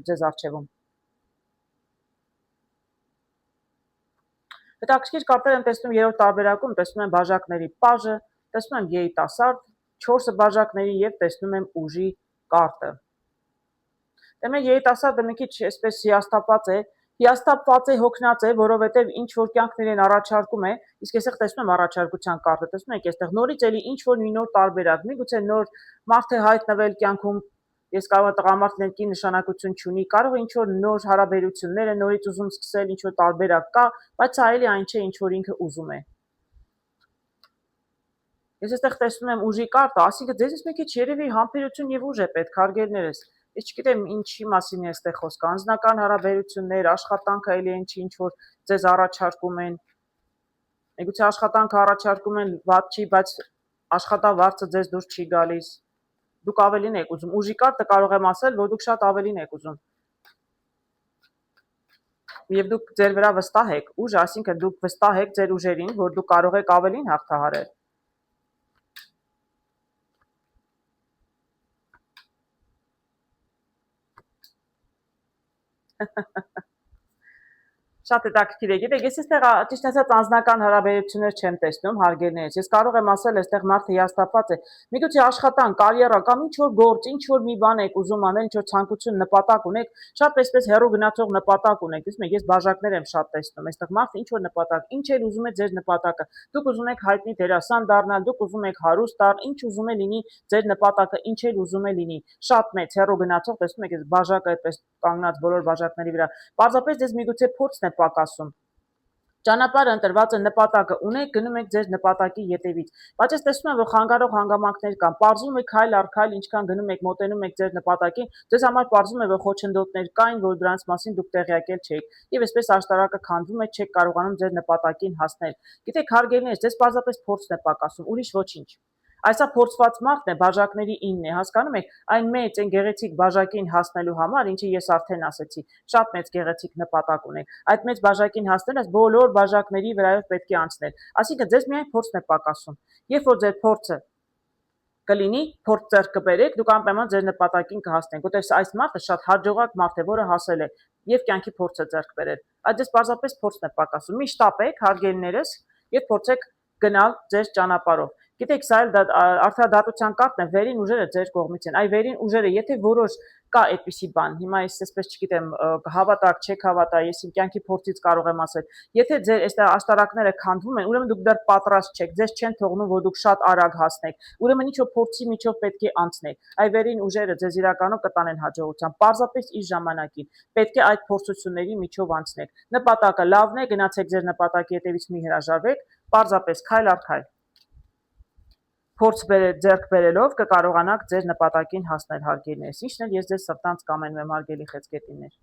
ձեզ առջևում։ Հետաքրքիր կարտեր եմ տեսնում երրորդ տարբերակում, տեսնում եմ բաժակների պաժը, տեսնում եմ երիտասարդ, 4 բաժակների եւ տեսնում եմ ուժի կարտը։ Դեմե երիտասարդը մի քիչ այսպես հիասթափված է, հոգնած է, որովհետև ինչ որ կյանքն իրեն առաջարկում է, իսկ այստեղ տեսնում եմ առաջարկության կարտը, տեսնում եք, այստեղ նորից էլի ինչ որ մի նոր տարբերակ, միգուցե նոր մարդ է հայտնվել կյանքում, ես կարող եմ տղամարդ լինել, կին նշանակություն չունի, կարող է ինչ որ նոր հարաբերություններ է նորից ուզում սկսել, ինչ որ տարբերակ կա, բայց սա էլի այն չէ, ինչ որ ինքը ուզում է։ Ես այստեղ տեսնում եմ ուժի կարտը, ասինքն ձեզից մի քիչ երևի համբերություն եւ ուժ է պետք, հարգելներս։ Ես չգիտեմ ինչի մասին է այստեղ խոսքը, անձնական հարաբերություններ, աշխատանքը էլի ինչ որ ձեզ առաջարկում են։ Միգուցե աշխատանքը առաջարկում են ված չի, բայց աշխատավարձը ձեզ դուր չի գալիս։ Դուք ավելին եք ուզում։ Ուժի կարտը կարող եմ ասել, որ դուք շատ ավելին եք ուզում։ Եվ դուք ձեր վրա վստահ եք, ուժ, այսինքն դուք վստահ եք ձեր ուժերին, որ դուք կարող եք ավելին հաղթահարել։ Շատ հետաքրքիր է։ Գիտեք, ես այստեղ ճիշտ ասած անձնական հարաբերություններ չեմ տեսնում, հարգելներից։ Ես կարող եմ ասել, այստեղ մարդը հիասթափված է։ Միգուցե աշխատանք, կարիերա կամ ինչ որ գործ, ինչ որ մի բան եք ուզում անել, ինչ որ ցանկություն, նպատակ ունեք, շատ այսպես հեռու գնացող նպատակ ունեք։ Տեսնում եք, ես բաժակներ եմ շատ տեսնում։ Այստեղ մարդը ինչ որ նպատակ, ինչ էլ ուզում է ձեր նպատակը։ Դուք ուզում եք հայտնի դերասան դառնալ, դուք ուզում եք հարուստ դառնալ, ինչ ուզում է լինի ձեր նպատակը, ինչ էլ ուզում է լինի։ Շատ մեծ հեռու գնացող, տեսնում եք, այս բաժակը այդպես կանգնած բոլոր բաժակների վրա։ Պարզապես դες միգուցե փորձն է պակասում։ Ճանապարհը ընտրված է, նպատակը ունեք, գնում եք ձեր նպատակի ետևից։ Բայց ես տեսնում եմ, որ խանգարող հանգամանքներ կան։ Պարզվում է քայլ առ քայլ, ինչքան գնում եք, մոտենում եք ձեր նպատակին, ձեզ համար պարզվում է, որ խոչընդոտներ կային, որ դրանց մասին դուք տեղյակել չէիք։ Եվ այսպես աշտարակը քանդվում է, չեք կարողանում ձեր նպատակին հասնել։ Գիտեք, հարգելիներ, ձեզ պարզապես փորձն է պակասում, ուրիշ ոչինչ։ Այսա փորձված մարդն է, բաժակների 9-ն է, հասկանում եք, այն մեծ, այն գեղեցիկ բաժակին հասնելու համար, ինչը ես արդեն ասեցի, շատ մեծ գեղեցիկ նպատակ ունեք։ Այդ մեծ բաժակին հասնել, այս բոլոր բաժակների վրայով պետք է անցնել։ Այսինքն ձեզ միայն փորձն է պակասում։ Երբ որ ձեր փորձը կլինի, փորձ ձեռք կբերեք, դուք անպայման ձեր նպատակին կհասնեք։ Որտեղ այս մարդը շատ հաջողակ մարդ է, որը հասել է եւ կյանքի փորձ է ձեռք բերել։ Այդ ձեզ պարզապես փորձն է պակասում։ Մի շտապեք, հարգելիներս, եւ փորձեք գնալ ձեր ճանապարհով։ Գիտեք, սա էլ արդարադատության կարգն է, վերին ուժերը ձեր կողմից են։ Այ վերին ուժերը, եթե որոշ կա այդպիսի բան, հիմա ես այսպես չգիտեմ, հավատակ, չեք հավատա, ես իմ կյանքի փորձից կարող եմ ասել, եթե ձեր այս աշտարակները քանդվում են, ուրեմն դուք դեռ պատրաստ չեք, ձեզ չեն թողնում, որ դուք շատ արագ հասնեք։ Ուրեմն ինչ-որ փորձի միջով պետք է անցնեք։ Այ վերին ուժերը ձեզ իրականում կտանեն հաջողության, պարզապես իր ժամանակին։ Պետք է այդ փորձությունների միջով անցնեք։ Նպատակը լավն է, գնացեք ձեր նպատակի հետևից մի հրաժարվեք, պարզապես քայլ առ քայլ։ Փորձ ձեռք բերելով կկարողանաք ձեր նպատակին հասնել, հարգելիներս։ Ինչն էլ ես ձեզ սրտանց կամենում եմ, հարգելի խեցգետիններ։